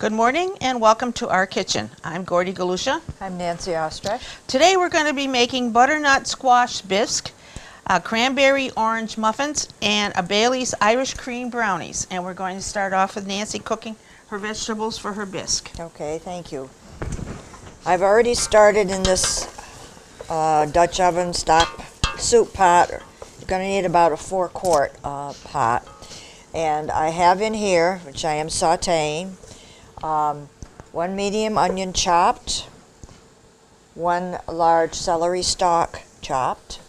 Good morning and welcome to our kitchen. I'm Gordy Galusha. I'm Nancy Ostrich. Today we're going to be making butternut squash bisque, cranberry orange muffins, and a Bailey's Irish cream brownies. And we're going to start off with Nancy cooking her vegetables for her bisque. Okay, thank you. I've already started in this Dutch oven stock soup pot. You're going to need about a 4-quart pot. And I have in here, which I am sauteing, 1 medium onion chopped, 1 large celery stalk chopped,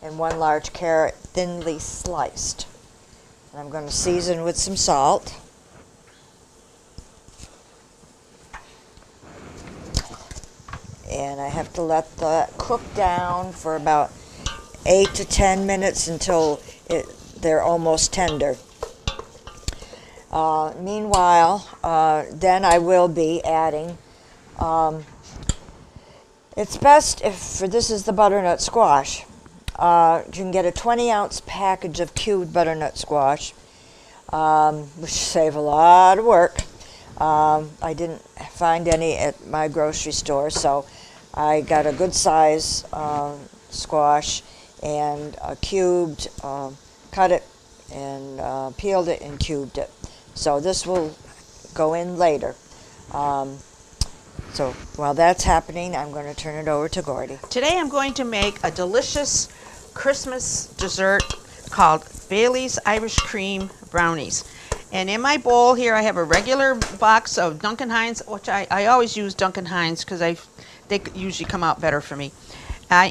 and 1 large carrot thinly sliced. And I'm going to season with some salt. And I have to let that cook down for about 8 to 10 minutes until they're almost tender. Meanwhile, then I will be adding, it's best if, this is the butternut squash, you can get a 20-ounce package of cubed butternut squash, which save a lot of work. I didn't find any at my grocery store, so I got a good size squash and cubed, cut it and peeled it and cubed it. So this will go in later. So while that's happening, I'm going to turn it over to Gordy. Today I'm going to make a delicious Christmas dessert called Bailey's Irish Cream Brownies. And in my bowl here I have a regular box of Duncan Hines, which I always use Duncan Hines because they usually come out better for me.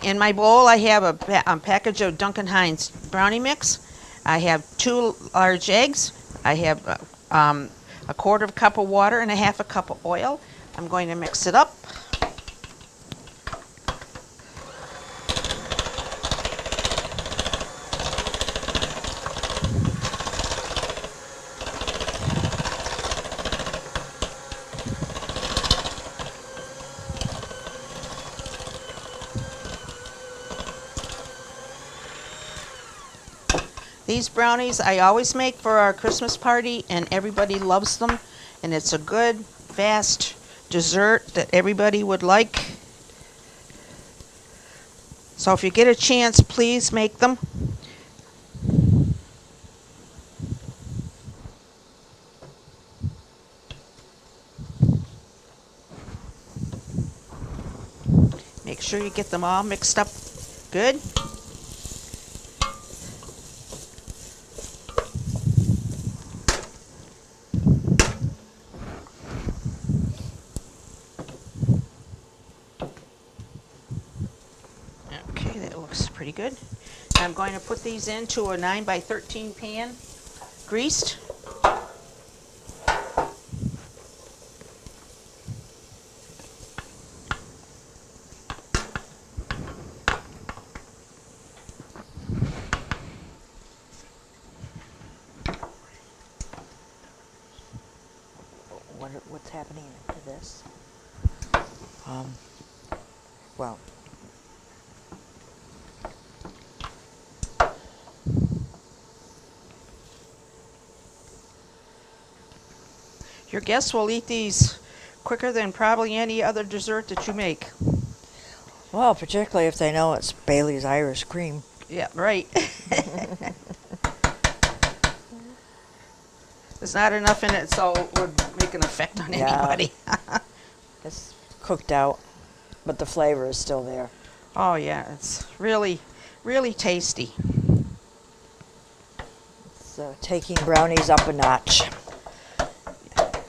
In my bowl I have a package of Duncan Hines brownie mix. I have 2 large eggs. I have a 1/4 cup of water and a 1/2 cup of oil. I'm going to mix it up. These brownies I always make for our Christmas party, and everybody loves them, and it's a good, fast dessert that everybody would like. So if you get a chance, please make them. Make sure you get them all mixed up good. Pretty good. I'm going to put these into a 9 by 13 pan, greased. What's happening to this? Well. Your guests will eat these quicker than probably any other dessert that you make. Well, particularly if they know it's Bailey's Irish Cream. Yeah, right. There's not enough in it so it would make an effect on anybody. It's cooked out, but the flavor is still there. Oh yeah, it's really, really tasty. It's taking brownies up a notch.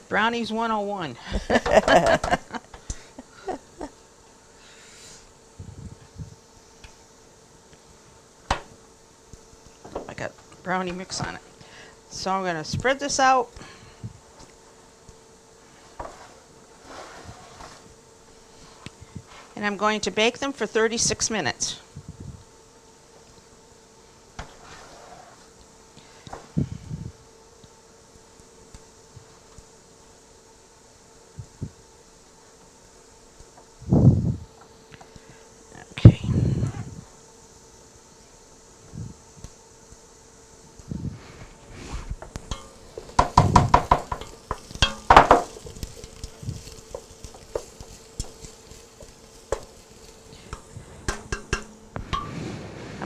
Brownies 101. I got brownie mix on it. So I'm going to spread this out. And I'm going to bake them for 36 minutes.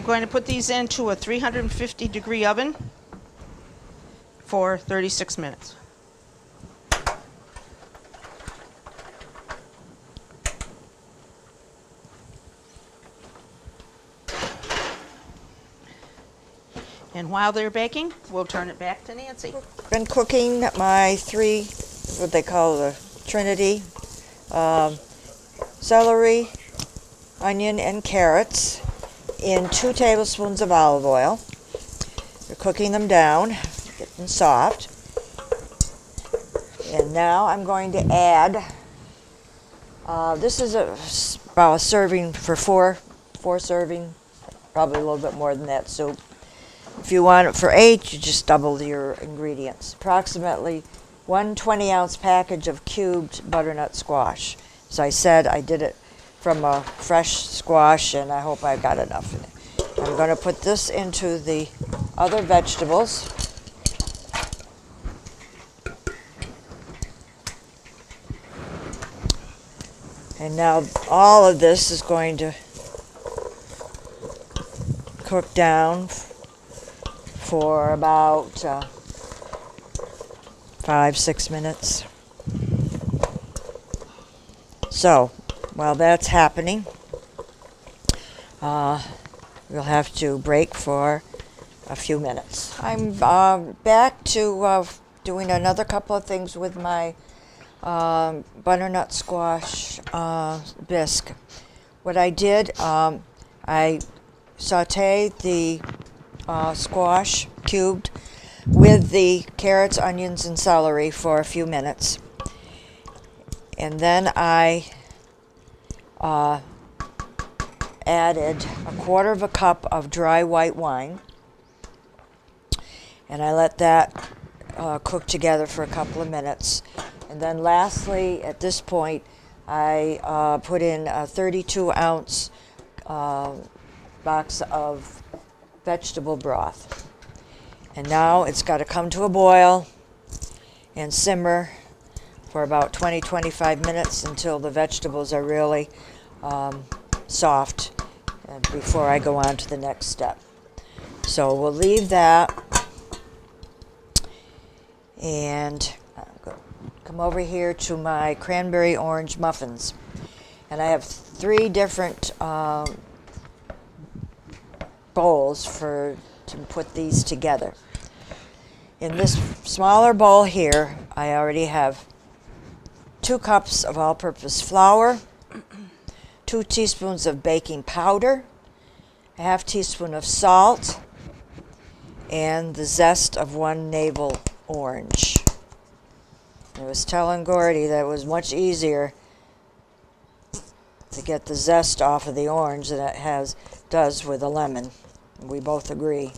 going to put these into a 350 degree oven for 36 minutes. And while they're baking, we'll turn it back to Nancy. Been cooking my three, what they call the Trinity, celery, onion, and carrots in 2 tablespoons of olive oil. We're cooking them down, getting soft. And now I'm going to add, this is about a serving for four serving, probably a little bit more than that soup. If you want it for 8, you just double your ingredients. Approximately 1 20-ounce package of cubed butternut squash. As I said, I did it from a fresh squash, and I hope I got enough in it. I'm going to put this into the other vegetables. And now all of this is going to cook down for about 5-6 minutes. So while that's happening, we'll have to break for a few minutes. I'm back to doing another couple of things with my butternut squash bisque. What I did, I sauteed the squash cubed with the carrots, onions, and celery for a few minutes. And then I added 1/4 cup of dry white wine. And I let that cook together for a couple of minutes. And then lastly, at this point, I put in a 32-ounce box of vegetable broth. And now it's got to come to a boil and simmer for about 20-25 minutes until the vegetables are really soft before I go on to the next step. So we'll leave that, and come over here to my cranberry orange muffins. And I have 3 different bowls to put these together. In this smaller bowl here, I already have 2 cups of all-purpose flour, 2 teaspoons of baking powder, a 1/2 teaspoon of salt, and the zest of 1 navel orange. I was telling Gordy that it was much easier to get the zest off of the orange than it does with a lemon. We both agree.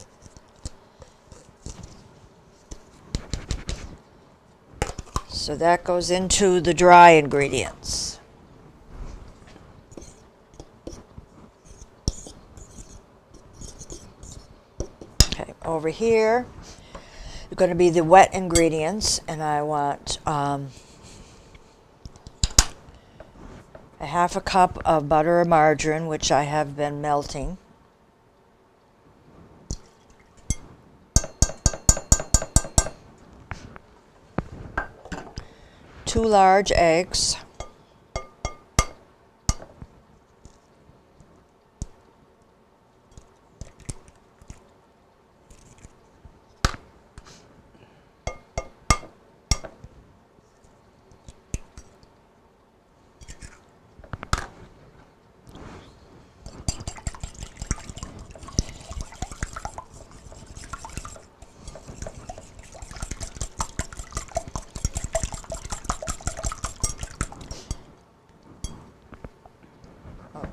So that goes into the dry ingredients. Okay, over here are going to be the wet ingredients, and I want a 1/2 cup of butter or margarine, which I have been melting. 2 large eggs.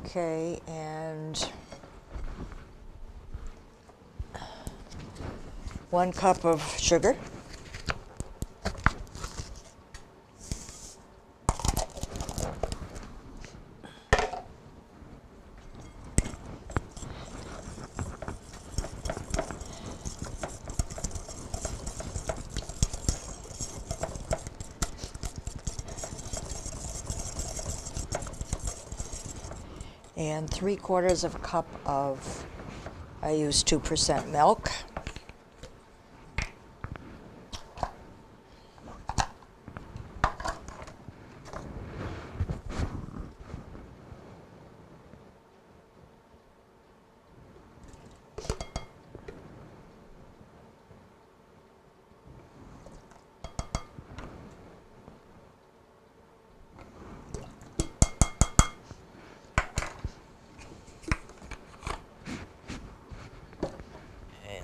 Okay, and 1 cup of sugar. And 3/4 cup of I use 2% milk.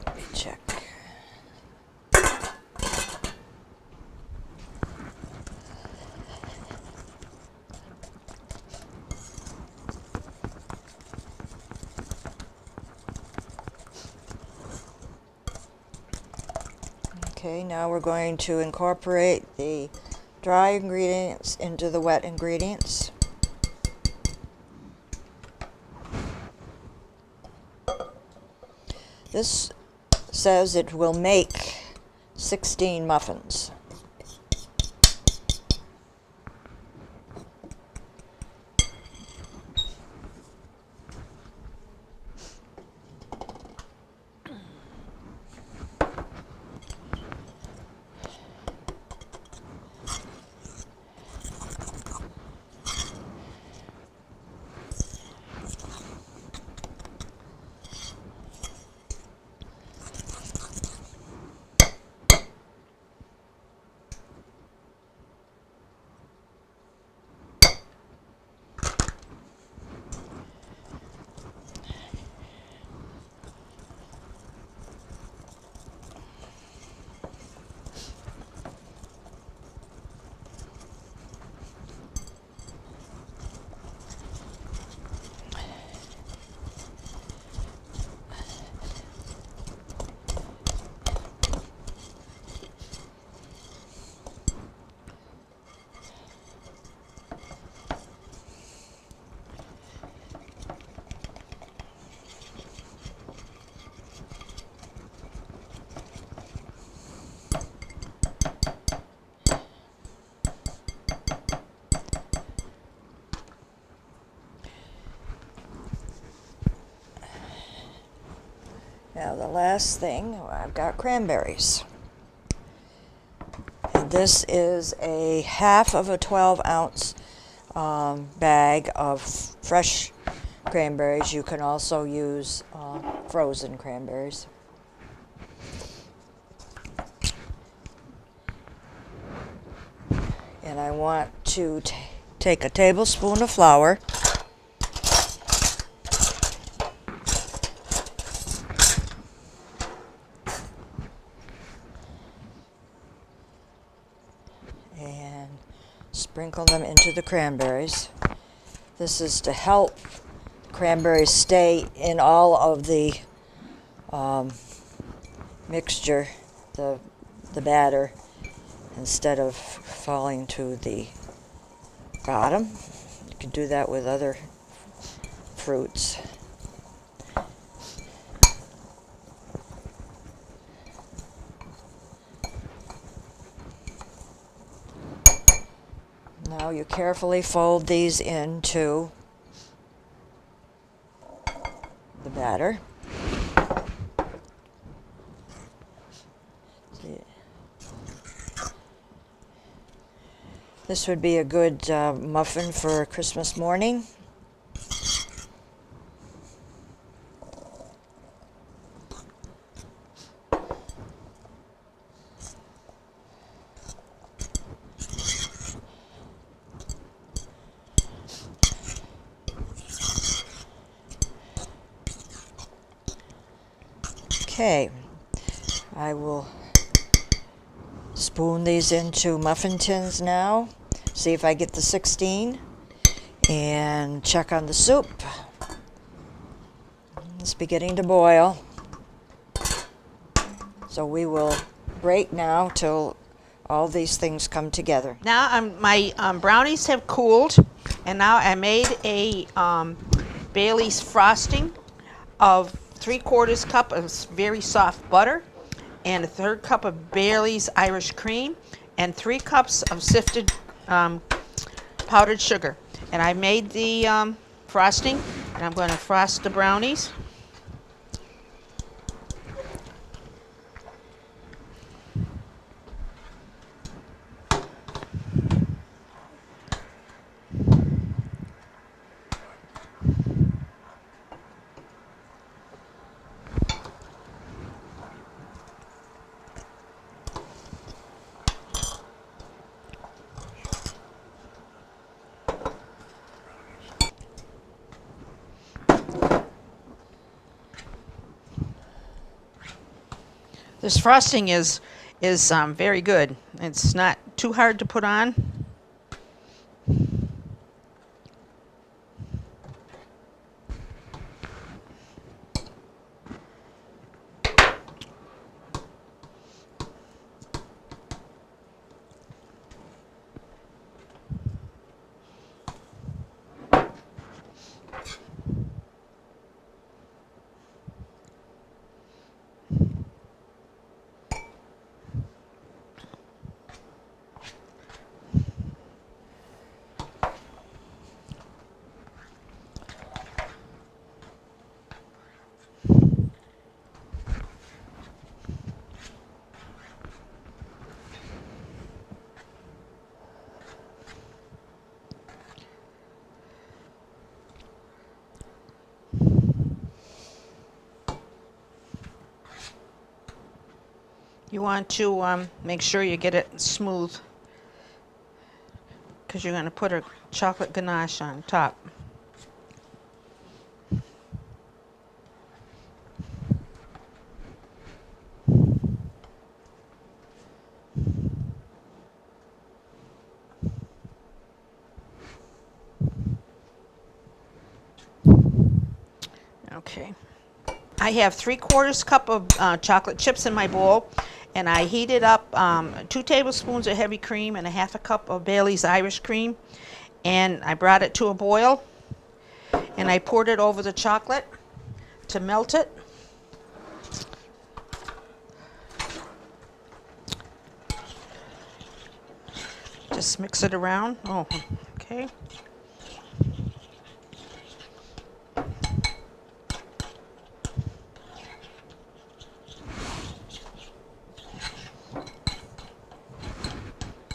Let me check. Okay, now we're going to incorporate the dry ingredients into the wet ingredients. This says it will make 16 muffins. Now the last thing, I've got cranberries. And this is a half of a 12-ounce bag of fresh cranberries. You can also use frozen cranberries. And I want to take a tablespoon of flour, and sprinkle them into the cranberries. This is to help cranberries stay in all of the mixture, the batter, instead of falling to the bottom. You can do that with other fruits. Now you carefully fold these into the batter. This would be a good muffin for Christmas morning. Okay, I will spoon these into muffin tins now. See if I get the 16 and check on the soup. It's beginning to boil. So we will break now till all these things come together. Now my brownies have cooled, and now I made a Bailey's frosting of 3/4 cup of very soft butter, and a 1/3 cup of Bailey's Irish cream, and 3 cups of sifted powdered sugar. And I made the frosting, and I'm going to frost the brownies. This frosting is very good. It's not too hard to put on. You want to make sure you get it smooth because you're going to put a chocolate ganache on top. Okay. I have 3/4 cup of chocolate chips in my bowl, and I heated up 2 tablespoons of heavy cream and a 1/2 cup of Bailey's Irish cream, and I brought it to a boil, and I poured it over the chocolate to melt it. Just mix it around. Oh, okay.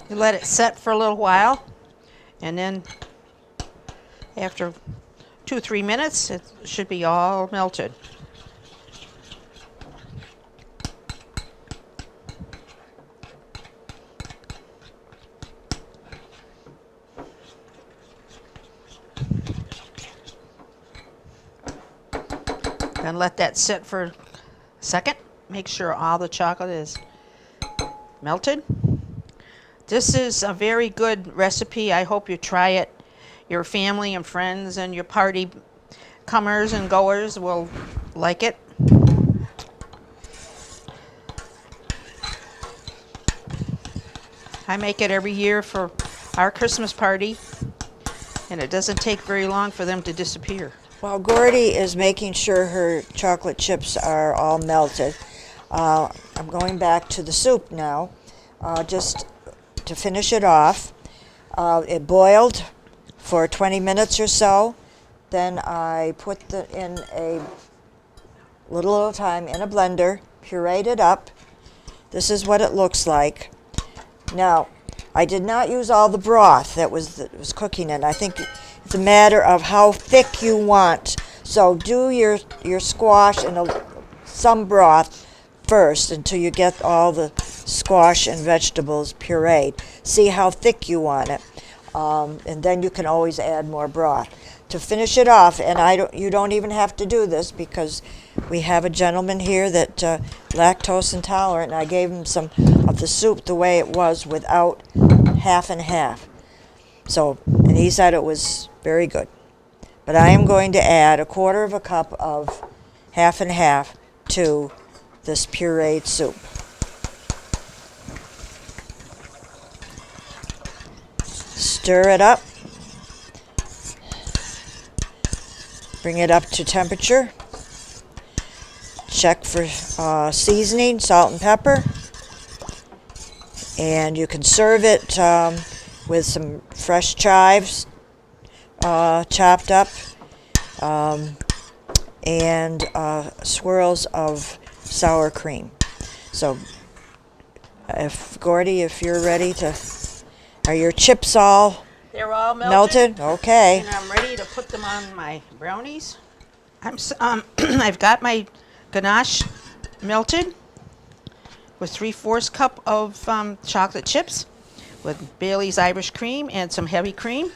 You let it set for a little while, and then after 2-3 minutes, it should be all melted. Then let that sit for a second. Make sure all the chocolate is melted. This is a very good recipe. I hope you try it. Your family and friends and your party comers and goers will like it. I make it every year for our Christmas party, and it doesn't take very long for them to disappear. While Gordy is making sure her chocolate chips are all melted, I'm going back to the soup now, just to finish it off. It boiled for 20 minutes or so. Then I put it in a little at a time in a blender, pureed it up. This is what it looks like. Now, I did not use all the broth that was cooking it. I think it's a matter of how thick you want. So do your squash in some broth first until you get all the squash and vegetables pureed. See how thick you want it, and then you can always add more broth. To finish it off, and you don't even have to do this because we have a gentleman here that lactose intolerant, and I gave him some of the soup the way it was without half and half. So, and he said it was very good. But I am going to add 1/4 cup of half and half to this pureed soup. Stir it up. Bring it up to temperature. Check for seasoning, salt and pepper. And you can serve it with some fresh chives chopped up, and swirls of sour cream. So, Gordy, if you're ready to, are your chips all They're all melted? Okay. And I'm ready to put them on my brownies. I've got my ganache melted with 3/4 cup of chocolate chips with Bailey's Irish cream and some heavy cream.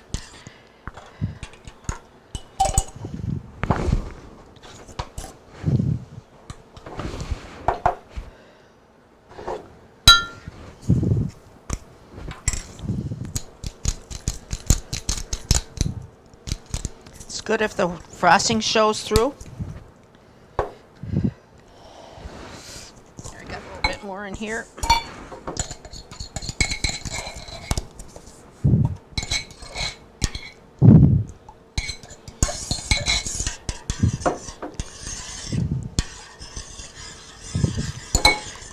good if the frosting shows through. I got a little bit more in here.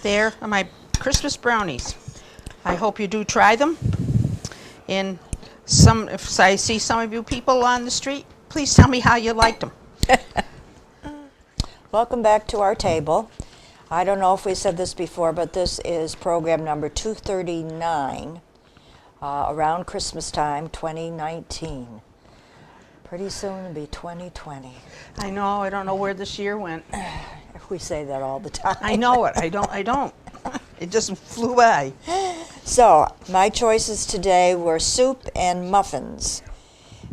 There are my Christmas brownies. I hope you do try them. And if I see some of you people on the street, please tell me how you liked them. Welcome back to our table. I don't know if we said this before, but this is program number 239, around Christmas time, 2019. Pretty soon it'll be 2020. I know, I don't know where this year went. We say that all the time. I know it, I don't. It just flew by. So, my choices today were soup and muffins.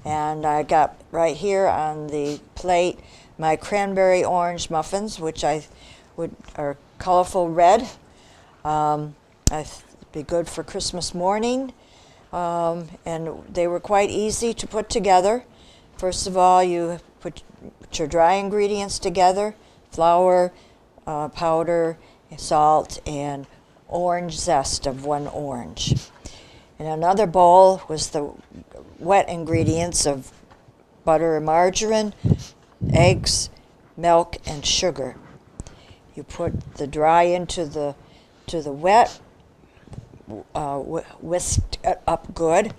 And I got right here on the plate my cranberry orange muffins, which are colorful red. Be good for Christmas morning. And they were quite easy to put together. First of all, you put your dry ingredients together: flour, powder, salt, and orange zest of 1 orange. In another bowl was the wet ingredients of butter and margarine, eggs, milk, and sugar. You put the dry into the wet, whisked it up good,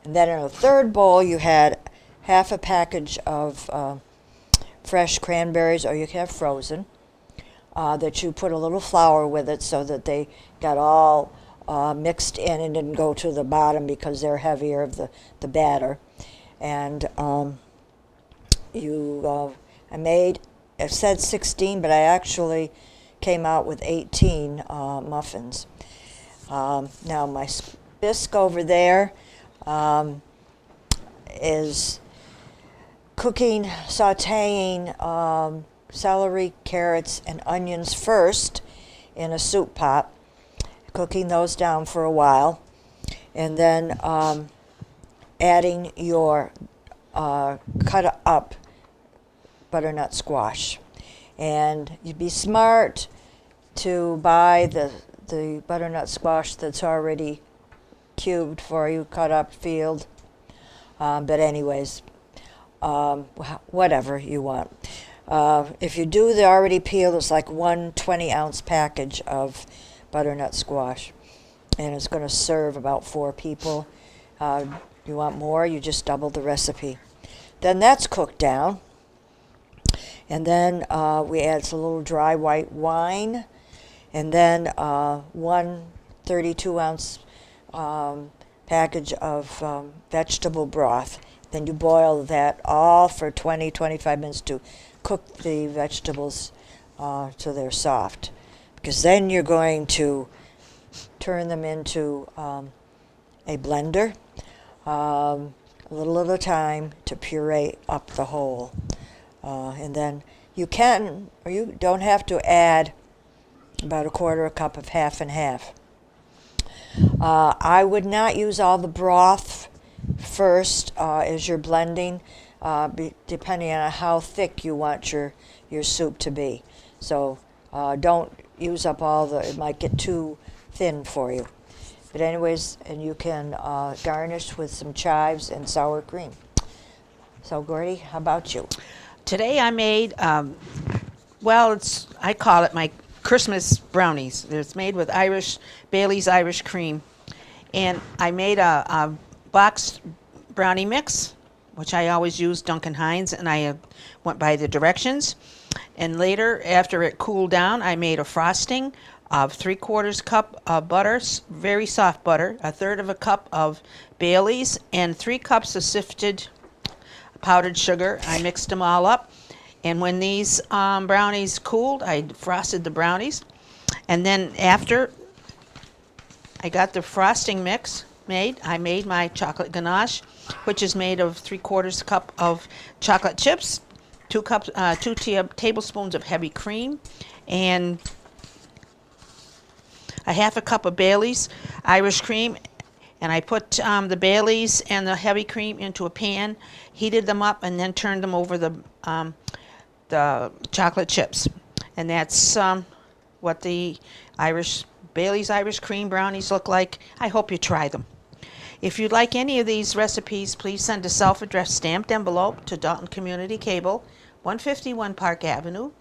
and then in a third bowl you had half a package of fresh cranberries, or you can have frozen, that you put a little flour with it so that they got all mixed in and didn't go to the bottom because they're heavier of the batter. And I said 16, but I actually came out with 18 muffins. Now my Bisque over there is cooking, sauteing celery, carrots, and onions first in a soup pot, cooking those down for a while, and then adding your cut up butternut squash. And you'd be smart to buy the butternut squash that's already cubed for you, cut up, peeled. But anyways, whatever you want. If you do the already peeled, it's like 1 20-ounce package of butternut squash. And it's going to serve about 4 people. You want more, you just double the recipe. Then that's cooked down. And then we add some little dry white wine. And then 1 32-ounce package of vegetable broth. Then you boil that all for 20-25 minutes to cook the vegetables till they're soft. Because then you're going to turn them into a blender, a little at a time, to puree up the whole. And then you can, or you don't have to add about 1/4 cup of half and half. I would not use all the broth first as you're blending, depending on how thick you want your soup to be. So don't use up it might get too thin for you. But anyways, and you can garnish with some chives and sour cream. So Gordy, how about you? Today I made, I call it my Christmas brownies. It's made with Bailey's Irish Creme. And I made a boxed brownie mix, which I always use Duncan Hines, and I went by the directions. And later, after it cooled down, I made a frosting of 3/4 cup of butter, very soft butter, 1/3 cup of Bailey's, and 3 cups of sifted powdered sugar. I mixed them all up. And when these brownies cooled, I frosted the brownies. And then after I got the frosting mix made, I made my chocolate ganache, which is made of 3/4 cup of chocolate chips, 2 tablespoons of heavy cream, and a 1/2 cup of Bailey's Irish Creme, And I put the Baileys and the heavy cream into a pan, heated them up, and then turned them over the chocolate chips. And that's what the Bailey's Irish Cream brownies look like. I hope you try them. If you'd like any of these recipes, please send a self-addressed stamped envelope to Dalton Community Cable, 151 Park Avenue,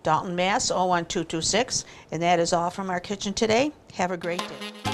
Dalton, Mass. 01226. And that is all from our kitchen today. Have a great day.